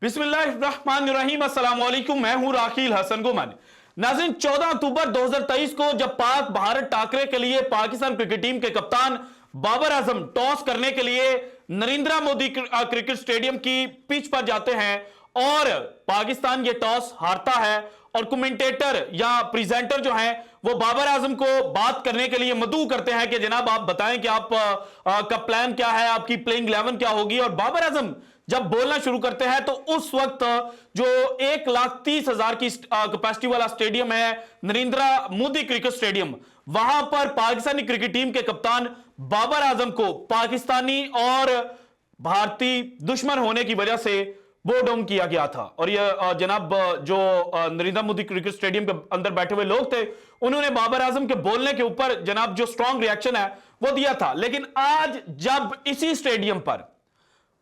बिस्मिल्लाहिर्रहमानिर्रहीम, अस्सलाम वालेकुम। मैं हूं राखील हसन गुमन। नाज़रीन, 14 अक्टूबर 2023 को जब पाक भारत टाकरे के लिए पाकिस्तान क्रिकेट टीम के कप्तान बाबर आजम टॉस करने के लिए नरेंद्र मोदी क्रिकेट स्टेडियम की पिच पर जाते हैं और पाकिस्तान ये टॉस हारता है और कमेंटेटर या प्रेजेंटर जो हैं वो बाबर आजम को बात करने के लिए मदऊ करते हैं कि जनाब आप बताएं कि आप का प्लान क्या है, आपकी प्लेइंग 11 क्या होगी। और बाबर आजम जब बोलना शुरू करते हैं तो उस वक्त जो 1,30,000 की कैपेसिटी वाला स्टेडियम है नरेंद्र मोदी क्रिकेट स्टेडियम, वहां पर पाकिस्तानी क्रिकेट टीम के कप्तान बाबर आजम को पाकिस्तानी और भारतीय दुश्मन होने की वजह से बोर्ड डाउन किया गया था। और यह जनाब जो नरेंद्र मोदी क्रिकेट स्टेडियम के अंदर बैठे हुए लोग थे उन्होंने बाबर आजम के बोलने के ऊपर जनाब जो स्ट्रांग रिएक्शन है वो दिया था। लेकिन आज जब इसी स्टेडियम पर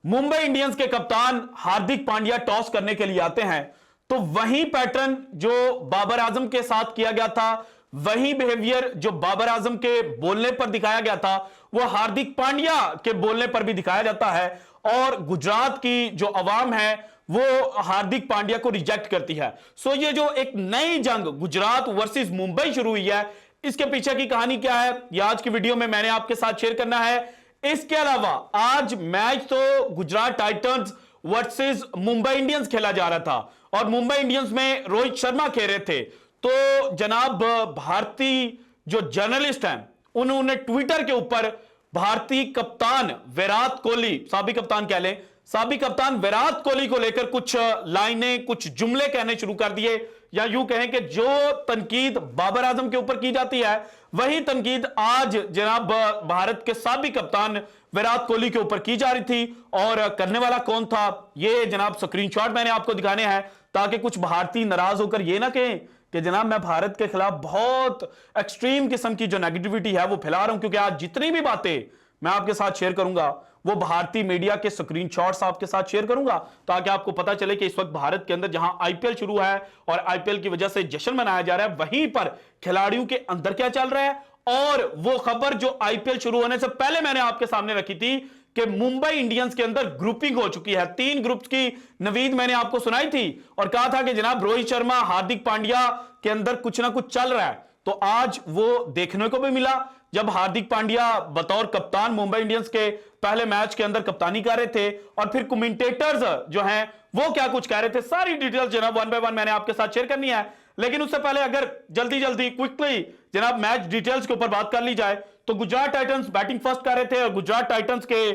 मुंबई इंडियंस के कप्तान हार्दिक पांड्या टॉस करने के लिए आते हैं तो वही पैटर्न जो बाबर आजम के साथ किया गया था, वही बिहेवियर जो बाबर आजम के बोलने पर दिखाया गया था वो हार्दिक पांड्या के बोलने पर भी दिखाया जाता है। और गुजरात की जो अवाम है वो हार्दिक पांड्या को रिजेक्ट करती है। सो ये जो एक नई जंग गुजरात वर्सेस मुंबई शुरू हुई है, इसके पीछे की कहानी क्या है ये आज की वीडियो में मैंने आपके साथ शेयर करना है। इसके अलावा आज मैच तो Gujarat Titans versus Mumbai Indians खेला जा रहा था और मुंबई इंडियंस में रोहित शर्मा खेल रहे थे। तो जनाब भारतीय जो जर्नलिस्ट हैं उन्होंने ट्विटर के ऊपर भारतीय कप्तान विराट कोहली, साबिक कप्तान कह लें, साबिक कप्तान विराट कोहली को लेकर कुछ लाइनें, कुछ जुमले कहने शुरू कर दिए। या यूं कहें कि जो तनकीद बाबर आजम के ऊपर की जाती है वही तनकीद आज जनाब भारत के साबिक कप्तान विराट कोहली के ऊपर की जा रही थी। और करने वाला कौन था ये जनाब स्क्रीनशॉट मैंने आपको दिखाने हैं ताकि कुछ भारतीय नाराज होकर ये ना कहें कि जनाब मैं भारत के खिलाफ बहुत एक्सट्रीम किस्म की जो नेगेटिविटी है वो फैला रहा हूं। क्योंकि आज जितनी भी बातें मैं आपके साथ शेयर करूंगा वो भारतीय मीडिया के स्क्रीनशॉट्स आपके साथ शेयर करूंगा ताकि आपको पता चले कि इस वक्त भारत के अंदर जहां आईपीएल शुरू है और आईपीएल की वजह से जश्न मनाया जा रहा है वहीं पर खिलाड़ियों के अंदर क्या चल रहा है। और वो खबर जो आईपीएल शुरू होने से पहले मैंने आपके सामने रखी थी कि मुंबई इंडियंस के अंदर ग्रुपिंग हो चुकी है, 3 ग्रुप्स की नवीद मैंने आपको सुनाई थी और कहा था कि जनाब रोहित शर्मा, हार्दिक पांड्या के अंदर कुछ ना कुछ चल रहा है। तो आज वो देखने को भी मिला जब हार्दिक पांड्या बतौर कप्तान मुंबई इंडियंस के पहले मैच के अंदर कप्तानी कर रहे थे और फिर कमेंटेटर्स जो हैं वो क्या कुछ कह रहे थे। सारी डिटेल्स जनाब 1 बाय 1 मैंने आपके साथ शेयर करनी है। लेकिन उससे पहले अगर जल्दी जल्दी क्विकली जनाब मैच डिटेल्स के ऊपर बात कर ली जाए तो गुजरात टाइटंस बैटिंग फर्स्ट कर रहे थे और गुजरात टाइटंस के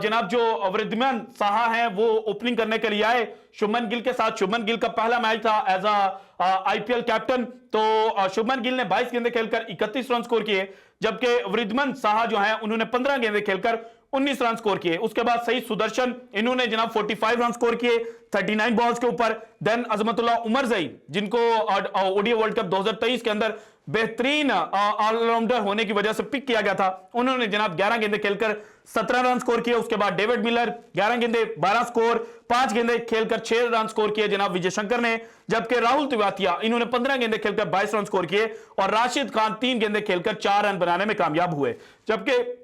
जनाब जो वृद्धिमान साहा हैं वो ओपनिंग करने के लिए आए शुभमन गिल के साथ। शुभमन गिल का पहला मैच था एज आईपीएल कैप्टन। तो शुभमन गिल ने 22 गेंदें खेलकर 31 रन स्कोर किए जबकि वृद्धिमान साहा जो है उन्होंने 15 गेंदें खेलकर 19 रन स्कोर किए। उसके बाद सईद सुदर्शन इन्होंने जनाब 45 रन स्कोर किए 39 बॉल्स के ऊपर। देन अजमतुल्लाह उमर जई जिनको ओडीआई वर्ल्ड कप 2023 के अंदर बेहतरीन ऑलराउंडर होने की वजह से पिक किया गया था, उन्होंने जनाब 11 गेंदें खेलकर 17 रन स्कोर किए। उसके बाद डेविड मिलर 11 गेंदें 12 स्कोर, 5 गेंदें खेलकर 6 रन स्कोर किए जनाब विजय शंकर ने। जबकि राहुल तिवातिया इन्होंने 15 गेंदें खेलकर 22 रन स्कोर किए और राशिद खान 3 गेंदें खेलकर 4 रन बनाने में कामयाब हुए। जबकि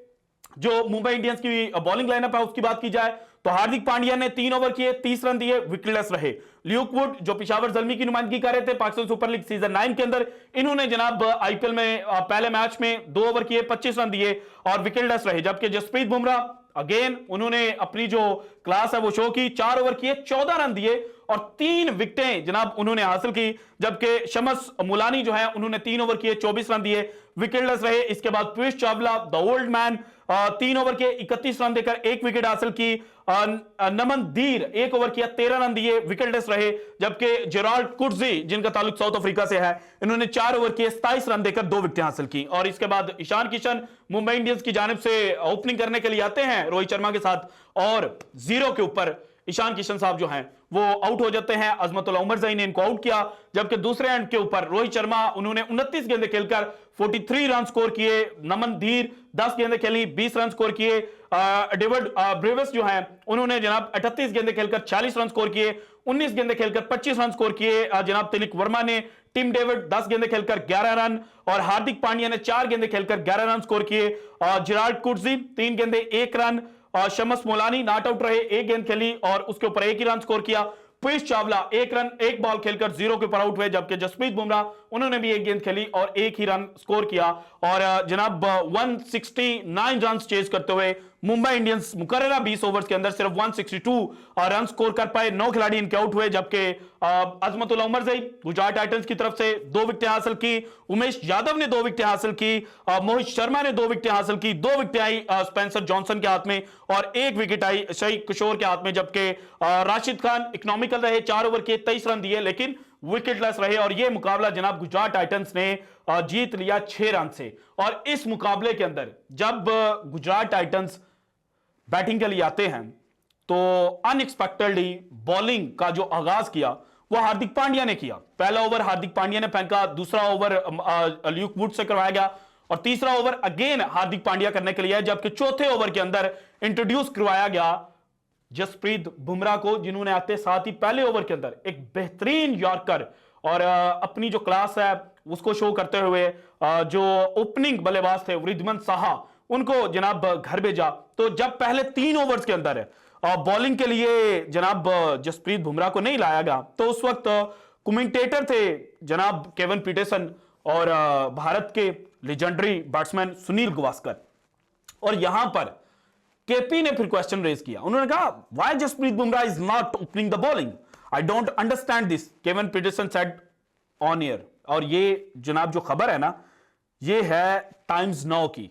जो मुंबई इंडियंस की बॉलिंग लाइनअप है उसकी बात की जाए तो हार्दिक पांड्या ने 3 ओवर किए, 30 रन दिए, विकेटलेस रहे। ल्यूक वुड जो पिशावर जल्मी की नुमाइंदगी कर रहे थे पाकिस्तान सुपर लीग सीजन 9 के अंदर, इन्होंने जनाब आईपीएल में पहले मैच में 2 ओवर किए, 25 रन दिए और विकेटलेस रहे। जबकि जसप्रीत बुमराह अगेन उन्होंने अपनी जो क्लास है वो शो की, 4 ओवर किए, 14 रन दिए और 3 विकेटें जनाब उन्होंने हासिल की। जबकि शमस मुलानी जो है उन्होंने 3 ओवर किए, 24 रन दिए, विकेटलेस रहे। इसके बाद Piyush Chawla the old man 3 over के 31 रन देकर 1 विकेट हासिल की। नमन धीर 1 ओवर किया, 13 रन दिए, विकेटलेस रहे। जबकि जेराल्ड कुर्जी जिनका ताल्लुक साउथ अफ्रीका से है इन्होंने 4 ओवर किए, 27 रन देकर 2 विकेटें हासिल की। और इसके बाद ईशान किशन मुंबई इंडियंस की जानिब से ओपनिंग करने के लिए आते हैं रोहित शर्मा के साथ और 0 के ऊपर ईशान किशन साहब जो हैं वो आउट हो जाते हैं। अजमतुल्लाह उमर जई ने इनको आउट किया। जबकि दूसरे एंड के ऊपर रोहित शर्मा उन्होंने 29 गेंदें खेलकर 43 रन स्कोर किए। नमन धीर 10 गेंदें खेली, 20 रन स्कोर किए। डेविड ब्रेविस जो हैं उन्होंने जनाब 38 गेंदें खेलकर 40 रन स्कोर किए। 19 गेंदें खेलकर 25 रन स्कोर किए जनाब तिलक वर्मा ने। टिम डेविड 10 गेंदें खेलकर 11 रन और हार्दिक पांड्या ने 4 गेंदें खेलकर 11 रन स्कोर किए। जेराल्ड कुर्जी 3 गेंदें 1 run Shams Molani not out रहे, एक गेंद खेली और उसके ऊपर एक ही रन स्कोर किया। पीयूष चावला एक रन एक बॉल खेलकर 0 के ऊपर आउट हुए, जबकि जसप्रीत बुमराह उन्होंने भी एक गेंद खेली और एक ही रन स्कोर किया। और जनाब 169 रन चेज करते हुए मुंबई इंडियंस मुकर्ररा 20 ओवर्स के अंदर सिर्फ 162 रन स्कोर कर पाए। 9 खिलाड़ी इनके आउट हुए, जबकि अजमतुल्लाह उमरज़ई गुजरात टाइटंस की तरफ से 2 विकेटें हासिल की, उमेश यादव ने 2 विकेटें हासिल की, मोहित शर्मा ने 2 विकेटें हासिल की, 2 विकेटें आई स्पेंसर जॉनसन के हाथ में और 1 विकेट आई शही किशोर के हाथ में, जबकि राशिद खान इकोनॉमिकल रहे, 4 ओवर के 23 रन दिए लेकिन विकेटलेस रहे। और यह मुकाबला जनाब गुजरात टाइटंस ने जीत लिया 6 रन से। और इस मुकाबले के अंदर जब गुजरात टाइटंस बैटिंग के लिए आते हैं तो अनएक्सपेक्टेडली बॉलिंग का जो आगाज किया वो हार्दिक पांड्या ने किया। पहला ओवर हार्दिक पांड्या ने फेंका, दूसरा ओवर ल्यूक वुड से करवाया गया और तीसरा ओवर अगेन हार्दिक पांड्या करने के लिए, जबकि चौथे ओवर के अंदर इंट्रोड्यूस करवाया गया जसप्रीत बुमराह को, जिन्होंने आते साथ ही पहले ओवर के अंदर एक बेहतरीन यॉर्कर और अपनी जो क्लास है उसको शो करते हुए जो ओपनिंग बल्लेबाज थे वृद्धमन साहा उनको जनाब घर भेजा। तो जब पहले 3 ओवर्स के अंदर बॉलिंग के लिए जनाब जसप्रीत बुमराह को नहीं लाया गया तो उस वक्त कमेंटेटर थे जनाब केवन पीटरसन और भारत के लेजेंडरी बैट्समैन सुनील गावस्कर। और यहां पर केपी ने फिर क्वेश्चन रेज किया, उन्होंने कहा why Jasprit Bumrah is not opening the bowling, I don't understand this, Kevin Pietersen said on air. और ये जनाब जो खबर है ना ये है टाइम्स नाउ की।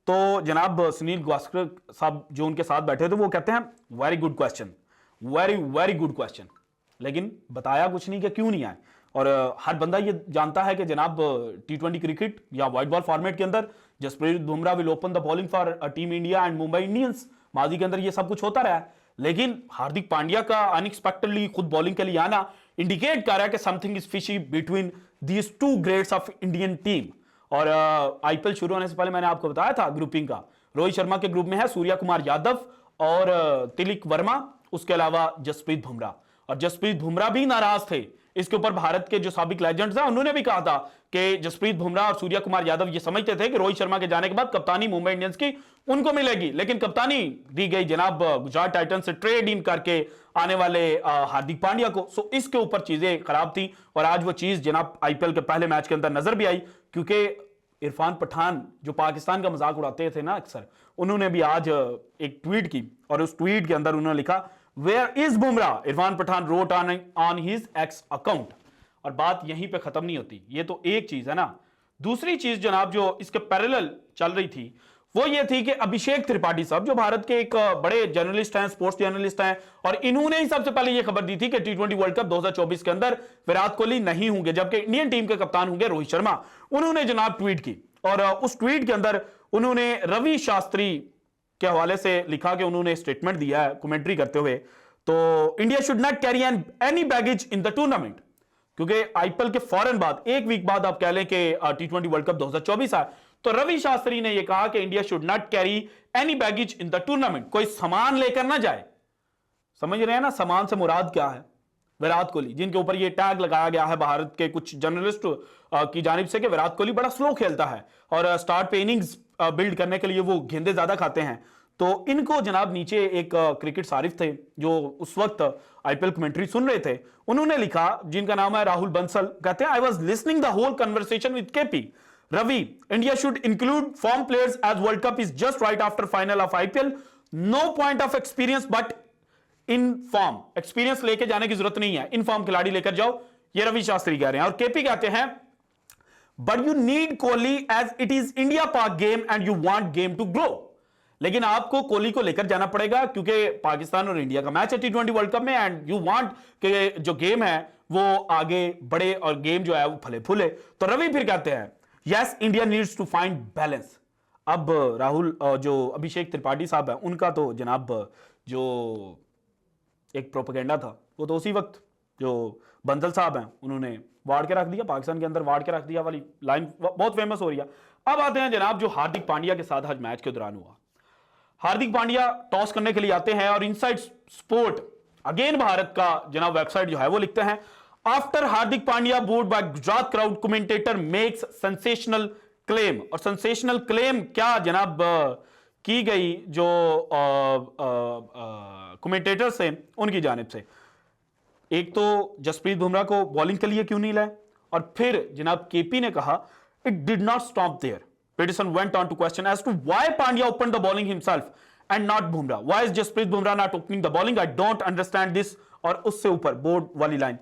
तो जनाब सुनील गावस्कर साहब जो उनके साथ बैठे थे वो कहते हैं very good question, very very good question, लेकिन बताया कुछ नहीं कि क्यों नहीं आए। और हर बंदा ये जानता है कि जनाब T20 क्रिकेट या व्हाइट बॉल फॉर्मेट के अंदर Jasprit Bumrah will open the bowling for team India and Mumbai Indians. माजी के अंदर ये सब कुछ होता रहा है, लेकिन हार्दिक पांड्या का अनएक्सपेक्टेडली खुद बॉलिंग के लिए आना इंडिकेट कर रहा है कि something is fishy between these 2 greats of Indian team. और आईपीएल शुरू होने से पहले मैंने आपको बताया था ग्रुपिंग का, रोहित शर्मा के ग्रुप में है सूर्या कुमार यादव और तिलक वर्मा, उसके अलावा जसप्रीत बुमराह। और जसप्रीत बुमराह भी नाराज थे इसके ऊपर। भारत के जो साबिक लेजेंड्स हैं उन्होंने भी कहा था कि जसप्रीत बुमराह और सूर्या कुमार यादव ये समझते थे कि रोहित शर्मा के जाने के बाद कप्तानी मुंबई इंडियंस की उनको मिलेगी, लेकिन कप्तानी दी गई जनाब गुजरात टाइटंस से ट्रेड इन करके आने वाले हार्दिक पांड्या को। सो इसके ऊपर चीजें खराब थी और आज वो चीज जनाब आईपीएल के पहले मैच के अंदर नजर भी आई, क्योंकि इरफान पठान जो पाकिस्तान का मजाक उड़ाते थे ना अक्सर, उन्होंने भी आज एक ट्वीट की और उस ट्वीट के अंदर उन्होंने लिखा where is Bumrah, Irfan Pathan wrote on his X account. और बात यहीं पे खत्म नहीं होती, ये तो एक चीज है ना। दूसरी चीज जनाब जो इसके पैरेलल चल रही थी वो ये थी कि अभिषेक त्रिपाठी साहब जो भारत के एक बड़े जर्नलिस्ट हैं, स्पोर्ट्स जर्नलिस्ट हैं, और इन्होंने ही सबसे पहले ये खबर दी थी कि T20 वर्ल्ड कप 2024 के अंदर विराट कोहली नहीं होंगे, जबकि इंडियन टीम के कप्तान होंगे रोहित शर्मा। उन्होंने जनाब ट्वीट की और उस ट्वीट के अंदर उन्होंने रवि शास्त्री के हवाले से लिखा कि उन्होंने स्टेटमेंट दिया है कमेंट्री करते हुए, तो India should not carry any baggage in the tournament, क्योंकि आईपीएल के फौरन बाद एक वीक बाद आप कह लें कि T20 वर्ल्ड कप 2024 है, तो रवि शास्त्री ने यह कहा कि India should not carry any baggage in the tournament, कोई सामान लेकर ना जाए। समझ रहे हैं ना सामान से मुराद क्या है? विराट कोहली, जिनके ऊपर यह टैग लगाया गया है भारत के कुछ जर्नलिस्ट की जानिब से कि विराट कोहली बड़ा स्लो खेलता है और स्टार्ट पे इनिंग्स बिल्ड करने के लिए वो गेंदे ज्यादा खाते हैं। तो इनको जनाब नीचे एक क्रिकेट सारिफ थे जो उस वक्त आईपीएल कमेंट्री सुन रहे थे, उन्होंने लिखा, जिनका नाम है राहुल बंसल, कहते हैं I was listening the whole conversation with KP Ravi, India should include form players as world cup is just right after final of IPL, no point of experience but in form, experience लेके जाने की जरूरत नहीं है, in form खिलाड़ी लेकर जाओ, ये रवि शास्त्री कह रहे हैं। और केपी कहते हैं but you need Kohli as it is India Pak game and you want game to grow, लेकिन आपको कोहली को लेकर जाना पड़ेगा क्योंकि पाकिस्तान और इंडिया का मैच है T20 वर्ल्ड कप में, एंड यू वांट कि जो गेम है वो आगे बढ़े और गेम जो है वो फले फूले। तो रवि फिर कहते हैं yes India needs to find balance. अब राहुल जो अभिषेक त्रिपाठी साहब है उनका तो जनाब जो एक प्रोपेगेंडा था वो तो उसी वक्त जो बंसल साहब हैं उन्होंने वाड़ के रख दिया, पाकिस्तान के अंदर वाड़ के रख दिया वाली लाइन बहुत फेमस हो रही है। अब आते हैं जनाब जो हार्दिक पांड्या के साथ आज मैच के दौरान हुआ। हार्दिक पांड्या टॉस करने के लिए आते हैं और इनसाइड स्पोर्ट अगेन भारत का जनाब वेबसाइट जो है वो लिखते हैं after Hardik Pandya booed by Gujarat crowd commentator makes sensational claim. और सेंसेशनल क्लेम क्या जनाब की गई जो कमेंटेटर्स थे उनकी जानिब से। एक तो जसप्रीत बुमराह को बॉलिंग के लिए क्यों नहीं लाए, और फिर जनाब केपी ने कहा it did not stop there. Peterson went on to question as to why Pandya opened the bowling himself and not Bumrah. Why is Jasprit Bumrah not opening the bowling? I don't understand this. और उससे ऊपर board वाली line,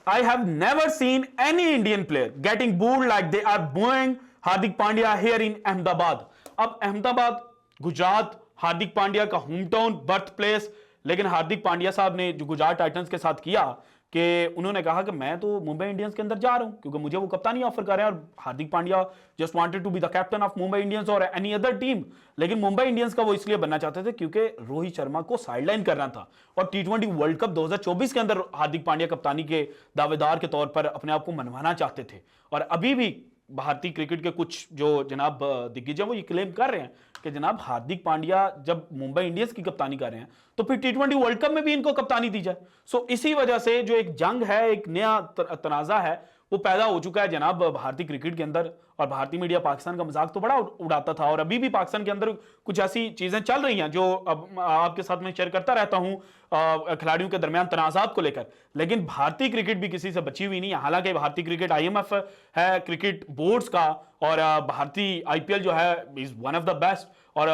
I have never seen any Indian player getting booed like they are booing Hardik Pandya here in Ahmedabad. अब अहमदाबाद गुजरात, हार्दिक पांड्या का home town, birth place, लेकिन हार्दिक पांड्या साहब ने जो गुजरात टाइटंस के साथ किया कि उन्होंने कहा कि मैं तो मुंबई इंडियंस के अंदर जा रहा हूं क्योंकि मुझे वो कप्तानी ऑफर कर रहे हैं, और Hardik Pandya just wanted to be the captain of Mumbai Indians और एनी अदर टीम। लेकिन मुंबई इंडियंस का वो इसलिए बनना चाहते थे क्योंकि रोहित शर्मा को साइडलाइन करना था, और टी20 वर्ल्ड कप 2024 के अंदर हार्दिक पांड्या कप्तानी के दावेदार के तौर पर अपने आप को मनवाना चाहते थे। और अभी भी भारतीय क्रिकेट के कुछ जो जनाब दिग्गज हैं वो ये क्लेम कर रहे हैं कि जनाब हार्दिक पांड्या जब मुंबई इंडियंस की कप्तानी कर रहे हैं तो फिर टी20 वर्ल्ड कप में भी इनको कप्तानी दी जाए। सो इसी वजह से जो एक जंग है, एक नया तनाजा है वो पैदा हो चुका है जनाब भारतीय क्रिकेट के अंदर। और भारतीय मीडिया पाकिस्तान का मजाक तो बड़ा उड़ाता था, और अभी भी पाकिस्तान के अंदर कुछ ऐसी चीजें चल रही हैं जो अब आपके साथ में शेयर करता रहता हूं खिलाड़ियों के दरमियान तनाजात को लेकर। लेकिन भारतीय क्रिकेट भी किसी से बची हुई नहीं है। हालांकि भारतीय क्रिकेट IMF है क्रिकेट बोर्ड्स का, और भारतीय IPL जो है is one of the best और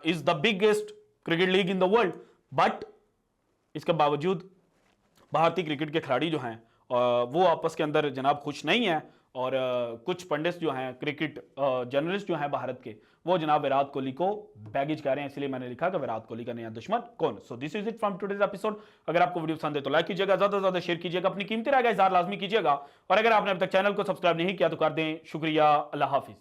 is the biggest cricket league in the world, but इसके बावजूद भारतीय क्रिकेट के खिलाड़ी जो हैं वो आपस के अंदर जनाब खुश नहीं है। और कुछ पंडित जो हैं, क्रिकेट जर्नलिस्ट जो हैं भारत के, वो जनाब विराट कोहली को बैगेज कह रहे हैं। इसलिए मैंने लिखा कि विराट कोहली का नया दुश्मन कौन। So this is it from today's episode. अगर आपको वीडियो पसंद है तो लाइक कीजिएगा, ज्यादा से ज्यादा शेयर कीजिएगा, अपनी कीमती राय का इज़हार लाजमी कीजिएगा, और अगर आपने अब तक चैनल को सब्सक्राइब नहीं किया तो कर दें। शुक्रिया, अल्लाह हाफिज।